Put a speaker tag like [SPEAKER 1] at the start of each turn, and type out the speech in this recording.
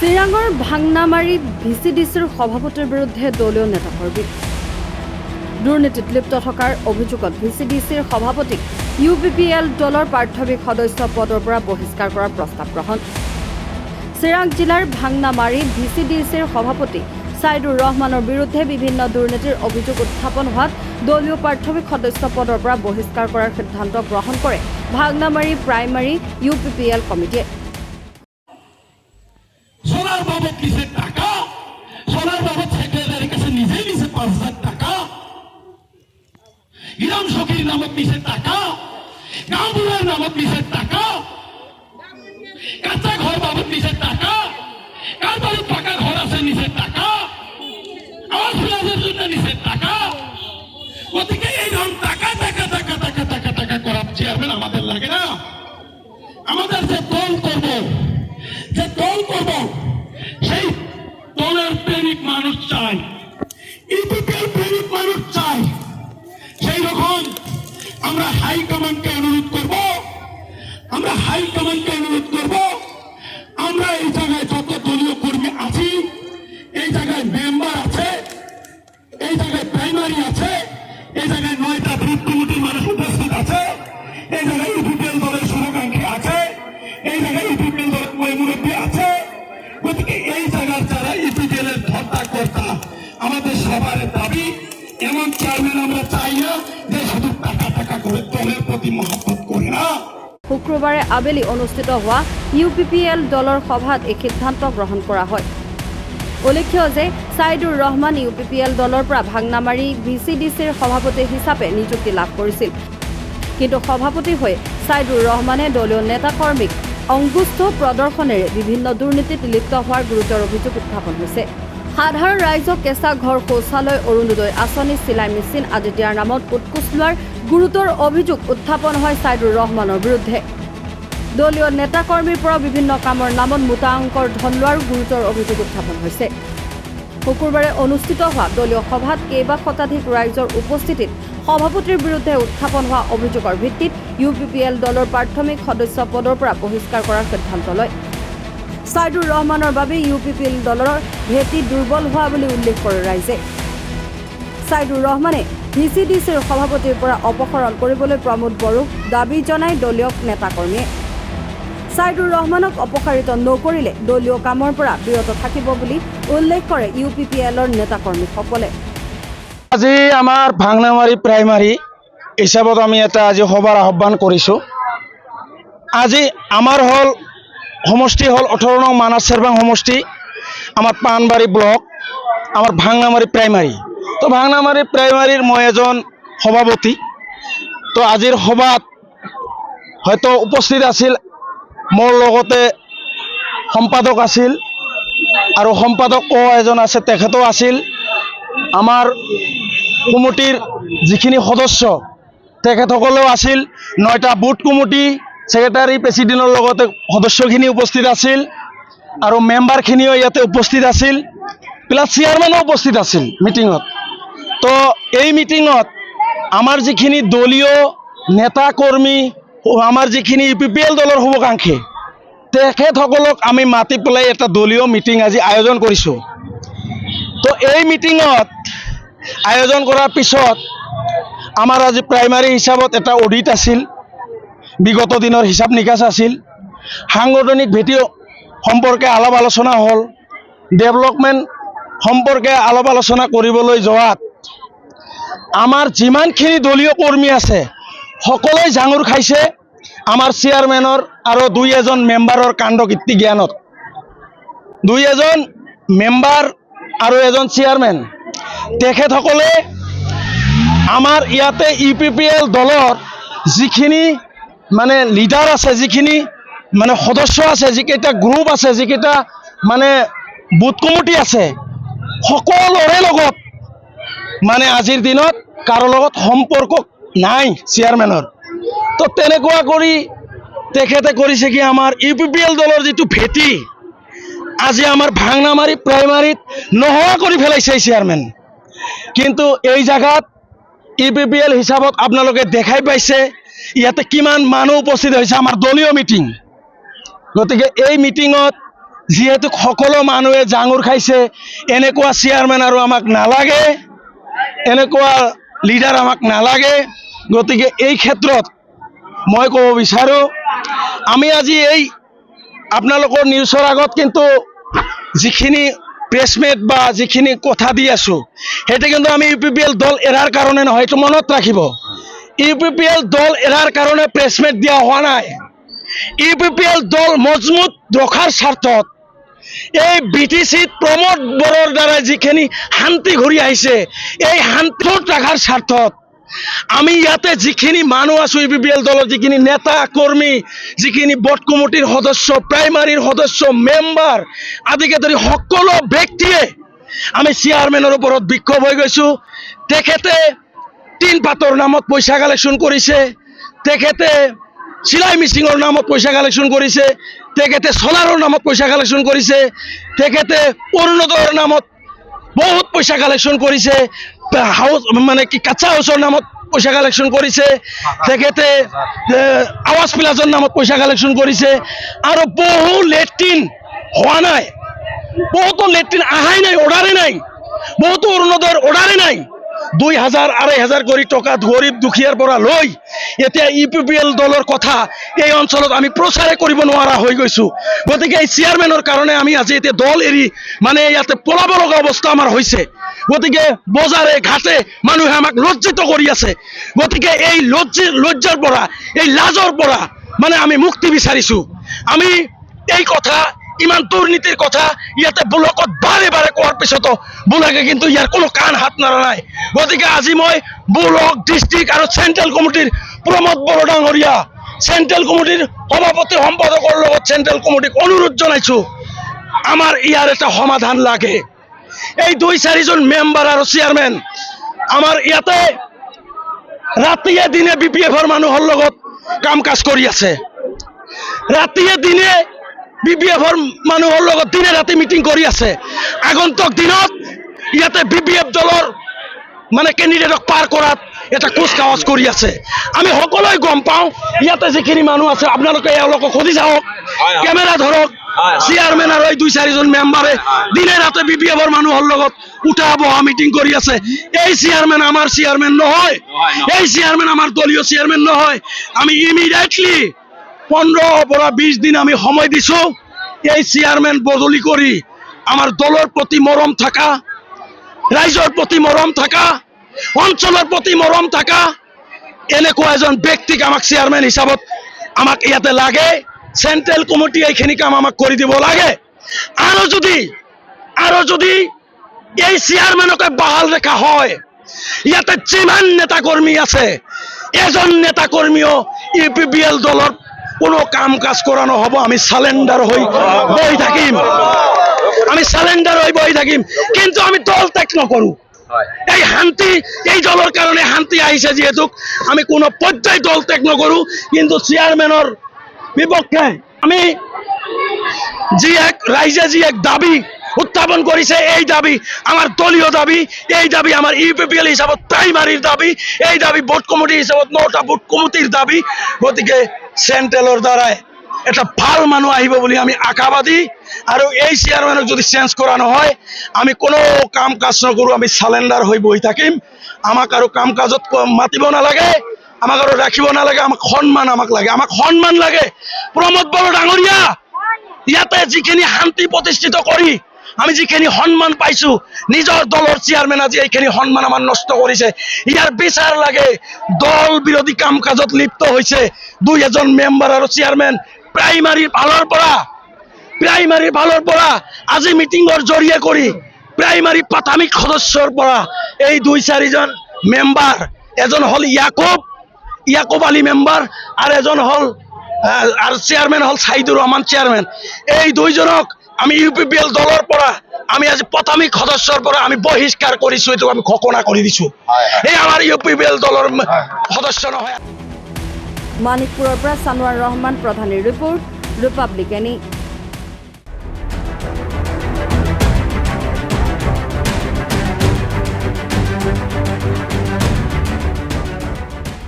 [SPEAKER 1] চিৰাঙৰ ভাংনামাৰী ভিচিডিচিৰ সভাপতিৰ বিৰুদ্ধে দলীয় নেতাকৰ্মী দুৰ্নীতিত লিপ্ত থকাৰ অভিযোগত ভিচিডিচিৰ সভাপতিক UPPL দলৰ প্ৰাথমিক সদস্য পদৰ পৰা বহিষ্কাৰ কৰাৰ প্ৰস্তাৱ গ্ৰহণ। চিৰাং জিলাৰ ভাংনামাৰী ভিচিডিচিৰ সভাপতি সাইদুৰ ৰহমানৰ বিৰুদ্ধে বিভিন্ন দুৰ্নীতিৰ অভিযোগ উত্থাপন হোৱাত দলীয় প্ৰাথমিক সদস্য পদৰ পৰা বহিষ্কাৰ কৰাৰ সিদ্ধান্ত গ্ৰহণ কৰে ভাংনামাৰী প্ৰাইমাৰী UPPL কমিটিয়ে।
[SPEAKER 2] সোনার বাবদ কিসের টাকা, সোনার বাবদ সেক্রেটারির কাছে নিজে নিজে ৫,০০০ টাকা, ইরাম শকির নামক কিসের টাকা, গাঁবুলের নামক কিসের টাকা, কাঁচা ঘর বাবদ কিসের টাকা, কার বাবদ পাকা ঘর আছে নিজের টাকা, আওয়াজ ফিলাজের জন্য নিজের টাকা। গতিকে এইরকম টাকা টাকা টাকা টাকা টাকা টাকা করার চেয়ারম্যান আমাদের লাগে না। আমাদের যে দল করব সেই দলের প্রেমিক মানুষ চাই, ইউপিপিএল প্রেমিক মানুষ চাই। সেই রকম আমরা হাইকমান্ডকে অনুরোধ করব, আমরা এই জায়গায় যত দলীয় কর্মী আছি, এই জায়গায় মেম্বার আছে, এই জায়গায় প্রাইমারি আছে, এই জায়গায় ৯টা বুথ কমিটির মানুষ উপস্থিত আছে, এই জায়গায় ইউপিপিএল দলের শুভাকাঙ্ক্ষী আছে, এই জায়গায় ইউপিপিএল দলের মুরব্বী আছে। গতিকে এই জায়গার যারা ইউপিপিএল এর ধর্তাকর্তা, আমাদের সবার দাবি এমন চেয়ারম্যান আমরা চাই না যে শুধু টাকা টাকা করে দলের প্রতি মহব্বত করে না।
[SPEAKER 1] শুক্ৰবাৰে আবেলি অনুষ্ঠিত হোৱা UPPL দলৰ সভাত এই সিদ্ধান্ত গ্ৰহণ কৰা হয়। উল্লেখ্য যে সাইদুৰ ৰহমান UPPL দলৰ পৰা ভাংনামাৰী ভিচিডিচিৰ সভাপতি হিচাপে নিযুক্তি লাভ কৰিছিল। কিন্তু সভাপতি হৈ সাইদুৰ ৰহমানে দলীয় নেতাকৰ্মীক অংগুষ্ঠ প্ৰদৰ্শনেৰে বিভিন্ন দুৰ্নীতিত লিপ্ত হোৱাৰ গুৰুতৰ অভিযোগ উত্থাপন হৈছে। সাধাৰণ ৰাইজক কেঁচা ঘৰ, শৌচালয়, অৰুণোদয় আঁচনি, চিলাই মেচিন আদি দিয়াৰ নামত উৎকোচ লোৱাৰ গুৰুতৰ অভিযোগ উত্থাপন হয় সাইদুৰ ৰহমানৰ বিৰুদ্ধে। দলীয় নেতাকৰ্মীৰ পৰা বিভিন্ন কামৰ নামত মোটা অংকৰ ধন লোৱাৰ গুৰুতৰ অভিযোগ উত্থাপন হৈছে। শুকুৰবাৰে অনুষ্ঠিত হোৱা দলীয় সভাত কেইবা শতাধিক ৰাইজৰ উপস্থিতিত সভাপতিৰ বিৰুদ্ধে উত্থাপন হোৱা অভিযোগৰ ভিত্তিত UPPL দলৰ প্ৰাথমিক সদস্য পদৰ পৰা বহিষ্কাৰ কৰাৰ সিদ্ধান্ত লয়। সাইদুৰ ৰহমানৰ বাবে UPPL দলৰ ভেটি দুৰ্বল হোৱা বুলি উল্লেখ কৰে ৰাইজে। সাইদুৰ ৰহমানে ভিচিডিচিৰ সভাপতিৰ পৰা অপসাৰণ কৰিবলৈ প্ৰমোদ বড়োক দাবী জনাই দলীয় নেতাকৰ্মীয়ে। সাইদুৰ ৰহমানক অপসাৰিত নকৰিলে দলীয় কামৰ পৰা বিৰত থাকিব বুলি উল্লেখ কৰে UPPLৰ নেতাকৰ্মীসকলে।
[SPEAKER 3] আজি আমাৰ ভাংনামাৰী প্ৰাইমাৰী হিচাপত আমি এটা আজি সভাৰ আহ্বান কৰিছোঁ। আজি আমাৰ সমষ্টি হ'ল 18 নং মানাছ চেৰবাং সমষ্টি, আমাৰ পাণবাৰী ব্লক, আমাৰ ভাংনামাৰী প্ৰাইমাৰী। তো ভাংনামাৰী প্ৰাইমাৰীৰ মই এজন সভাপতি। তো আজিৰ সভাত হয়তো উপস্থিত আছিল, মোৰ লগতে সম্পাদক আছিল আৰু সম্পাদক এজন আছে, তেখেতো আছিল। আমাৰ কমিটিৰ যিখিনি সদস্য তেখেতসকলেও আছিল। ৯টা বুথ কমিটি, ছেক্ৰেটাৰী, প্ৰেচিডেণ্টৰ লগতে সদস্যখিনি উপস্থিত আছিল আৰু মেম্বাৰখিনিও ইয়াতে উপস্থিত আছিল, প্লাছ চেয়াৰমেনো উপস্থিত আছিল মিটিঙত। তো এই মিটিঙত আমাৰ যিখিনি দলীয় নেতা কৰ্মী, আমাৰ যিখিনি UPPL দলৰ শুভাকাংক্ষী, তেখেতসকলক আমি মাতি পেলাই এটা দলীয় মিটিং আজি আয়োজন কৰিছোঁ। তো এই মিটিঙত আয়োজন কৰাৰ পিছত আমাৰ আজি প্ৰাইমাৰী হিচাপত এটা অডিট আছিল, বিগত দিনৰ হিচাপ নিকাচ আছিল, সাংগঠনিক ভেটি সম্পৰ্কে আলাপ আলোচনা হ'ল, ডেভেলপমেণ্ট সম্পৰ্কে আলাপ আলোচনা কৰিবলৈ যোৱাত আমাৰ যিমানখিনি দলীয় কৰ্মী আছে সকলোৱে জাঙুৰ খাইছে আমাৰ চেয়াৰমেনৰ আৰু ২-এজন মেম্বাৰৰ কাণ্ডকীৰ্তি জ্ঞানত। ২-এজন মেম্বাৰ আৰু এজন চেয়াৰমেন, তেখেতসকলে আমাৰ ইয়াতে UPPL দলৰ যিখিনি মানে লিডাৰ আছে, যিখিনি মানে সদস্য আছে, যিকেইটা গ্ৰুপ আছে, যিকেইটা মানে বুথ কমিটি আছে, সকলোৰে লগত মানে আজিৰ দিনত কাৰো লগত সম্পৰ্ক নাই চেয়াৰমেনৰ। তো তেনেকুৱা কৰি তেখেতে কৰিছে কি, আমাৰ UPPL দলৰ যিটো ভেটি আজি আমাৰ ভাংনামাৰী প্ৰাইমাৰীত নোহোৱা কৰি পেলাইছে চেয়াৰমেন। কিন্তু এই জায়গাত UPPL হিচাপত আপোনালোকে দেখাই পাইছে ইয়াতে কিমান মানুহ উপস্থিত হৈছে আমাৰ দলীয় মিটিং। গতিকে এই মিটিঙত যিহেতু সকলো মানুহে জাঙুৰ খাইছে, এনেকুৱা চেয়াৰমেন আৰু আমাক নালাগে, এনেকুৱা লিডাৰ আমাক নালাগে। গতিকে এই ক্ষেত্ৰত মই ক'ব বিচাৰোঁ, আমি আজি এই আপোনালোকৰ নিউজৰ আগত কিন্তু যিখিনি প্ৰেছমেট বা যিখিনি কথা দি আছোঁ, সেইটো কিন্তু আমি UPPL দল এৰাৰ কাৰণে নহয়, এইটো মনত ৰাখিব। UPPL দল এৰাৰ কাৰণে প্ৰেছমেট দিয়া হোৱা নাই। UPPL দল মজবুত ৰখাৰ স্বাৰ্থত এই BTCত প্ৰমোদ বড়োৰ দ্বাৰা যিখিনি শান্তি ঘূৰি আহিছে, এই শান্তিত ৰখাৰ স্বাৰ্থত আমি ইয়াতে যিখিনি মানুহ আছোঁ, UPPL দলৰ যিখিনি নেতা কৰ্মী, যিখিনি বৰ্ড কমিটিৰ সদস্য, প্ৰাইমাৰীৰ সদস্য, মেম্বাৰ আদিকে ধৰি সকলো ব্যক্তিয়ে আমি চেয়াৰমেনৰ ওপৰত বিক্ষোভ হৈ গৈছোঁ। তেখেতে টিন পাতৰ নামত পইচা কালেকশ্যন কৰিছে, তেখেতে চিলাই মিচিঙৰ নামত পইচা কালেকশ্যন কৰিছে, তেখেতে চলাৰৰ নামত পইচা কালেকশ্যন কৰিছে, তেখেতে অৰুণোদয়ৰ নামত বহুত পইচা কালেকশ্যন কৰিছে, হাউচ মানে কি কাচ্চা হাউচৰ নামত পইচা কালেকশ্যন কৰিছে, তেখেতে আৱাজ প্লাজাৰ নামত পইচা কালেকশ্যন কৰিছে, আৰু বহু লেট্ৰিন হোৱা নাই, বহুতো লেট্ৰিন আহাই নাই, অৰ্ডাৰে নাই, বহুতো অৰুণোদয়ৰ অৰ্ডাৰে নাই। 2000 2500 কৰি টকা গৰীব দুখীয়াৰ পৰা লৈ এতিয়া UPPL দলৰ কথা এই অঞ্চলত আমি প্ৰচাৰে কৰিব নোৱাৰা হৈ গৈছোঁ। গতিকে এই চেয়াৰমেনৰ কাৰণে আমি আজি এতিয়া দল এৰি মানে ইয়াতে পলাব লগা অৱস্থা আমাৰ হৈছে। গতিকে বজাৰে ঘাটে মানুহে আমাক লজ্জিত কৰি আছে। গতিকে এই লজ্জাৰ পৰা, এই লাজৰ পৰা মানে আমি মুক্তি বিচাৰিছোঁ। আমি এই কথা, ইমান দুৰ্নীতিৰ কথা ইয়াতে ব্লকত বাৰে বাৰে কোৱাৰ পিছতো ব্লকে কিন্তু ইয়াৰ কোনো কাণ হাত নৰা নাই। গতিকে আজি মই ব্লক, ডিষ্ট্ৰিক্ট আৰু চেণ্ট্ৰেল কমিটিৰ প্ৰমোদ বড়ো ডাঙৰীয়া, চেণ্ট্ৰেল কমিটিৰ সভাপতি সম্পাদকৰ লগত চেণ্ট্ৰেল কমিটিক অনুৰোধ জনাইছোঁ, আমাৰ ইয়াৰ এটা সমাধান লাগে। এই 2-4জন মেম্বাৰ আৰু চেয়াৰমেন আমাৰ ইয়াতে ৰাতিয়ে দিনে BPFৰ মানুহৰ লগত কাম কাজ কৰি আছে, ৰাতিয়ে দিনে BPFৰ মানুহৰ লগত দিনে ৰাতি মিটিং কৰি আছে। আগন্তুক দিনত ইয়াতে BPF দলৰ মানে কেণ্ডিডেটক পাৰ কৰাত এটা কুচকাৱাজ কৰি আছে। আমি সকলোৱে গম পাওঁ, ইয়াতে যিখিনি মানুহ আছে আপোনালোকে এওঁলোকক সুধি যাওক, কেমেৰা ধৰক, চেয়াৰমেন আৰু এই 2-4জন মেম্বাৰে দিনে ৰাতি BPFৰ মানুহৰ লগত উঠা বহা মিটিং কৰি আছে। এই চেয়াৰমেন আমাৰ চেয়াৰমেন নহয়, এই চেয়াৰমেন আমাৰ দলীয় চেয়াৰমেন নহয়। আমি ইমিডিয়েটলি 15 পৰা 20 দিন আমি সময় দিছোঁ, এই চেয়াৰমেন বদলি কৰি আমাৰ দলৰ প্ৰতি মৰম থকা, ৰাইজৰ প্ৰতি মৰম থকা, অঞ্চলৰ প্ৰতি মৰম থকা এনেকুৱা এজন ব্যক্তিক আমাক চেয়াৰমেন হিচাপত আমাক ইয়াতে লাগে। চেণ্ট্ৰেল কমিটি এইখিনি কাম আমাক কৰি দিব লাগে। আৰু যদি এই চেয়াৰমেনকে বাহাল ৰেখা হয়, ইয়াতে যিমান নেতা কৰ্মী আছে, এজন নেতা কৰ্মীও UPPL দলৰ কোনো কাম কাজ কৰা নহ'ব। আমি চালেণ্ডাৰ হৈ বহি থাকিম, আমি চালেণ্ডাৰ হৈ বহি থাকিম, কিন্তু আমি দল ত্যাগ নকৰোঁ। এই শান্তি, এই দলৰ কাৰণে শান্তি আহিছে যিহেতু আমি কোনো পৰ্যায় দল ত্যাগ নকৰোঁ। কিন্তু চেয়াৰমেনৰ বিপক্ষে আমি ৰাইজে যি এক দাবী উত্থাপন কৰিছে, এই দাবী আমাৰ দলীয় দাবী, এই দাবী আমাৰ UPPL হিচাপত প্ৰাইমাৰীৰ দাবী, এই দাবী বৰ্ড কমিটি হিচাপত 9টা বৰ্ড কমিটিৰ দাবী। গতিকে চেণ্ট্ৰেলৰ দ্বাৰাই এটা ভাল মানুহ আহিব বুলি আমি আশাবাদী। আৰু এই চেয়াৰমেনক যদি চেঞ্জ কৰা নহয়, আমি কোনো কাম কাজ নকৰোঁ, আমি চালেণ্ডাৰ হৈ বহি থাকিম। আমাক আৰু কাম কাজত মাতিব নালাগে, আমাক আৰু ৰাখিব নালাগে, আমাক লাগে, আমাক সন্মান লাগে। প্ৰমোদ বড়ো ডাঙৰীয়া, ইয়াতে যিখিনি শান্তি প্ৰতিষ্ঠিত কৰি আমি যিখিনি সন্মান পাইছোঁ, নিজৰ দলৰ চেয়াৰমেন আজি এইখিনি সন্মান আমাৰ নষ্ট কৰিছে। ইয়াৰ বিচাৰ লাগে। দল বিৰোধী কাম কাজত লিপ্ত হৈছে 2-এজন মেম্বাৰ আৰু চেয়াৰমেন। প্ৰাইমাৰীৰ ফালৰ পৰা আজি মিটিঙৰ জৰিয়ে কৰি প্ৰাইমাৰী প্ৰাথমিক সদস্যৰ পৰা এই 2-4জন মেম্বাৰ, এজন হ'ল ইয়াকুব আলী মেম্বাৰ আৰু এজন হ'ল আৰু চেয়াৰমেন হ'ল ছাইদুৰ ৰহমান চেয়াৰমেন। এই 2জনক আমি UPPL দলৰ পৰা আমি আজি প্ৰাথমিক সদস্যৰ পৰা আমি বহিষ্কাৰ কৰিছোঁ, এইটো আমি ঘোষণা কৰি দিছোঁ। এই আমাৰ UPPL দলৰ সদস্য নহয়।
[SPEAKER 1] মানিকপুৰৰ পৰা ছানোৱাৰ ৰহমান প্ৰধানীৰ ৰিপৰ্ট, ৰিপাব্লিকানী।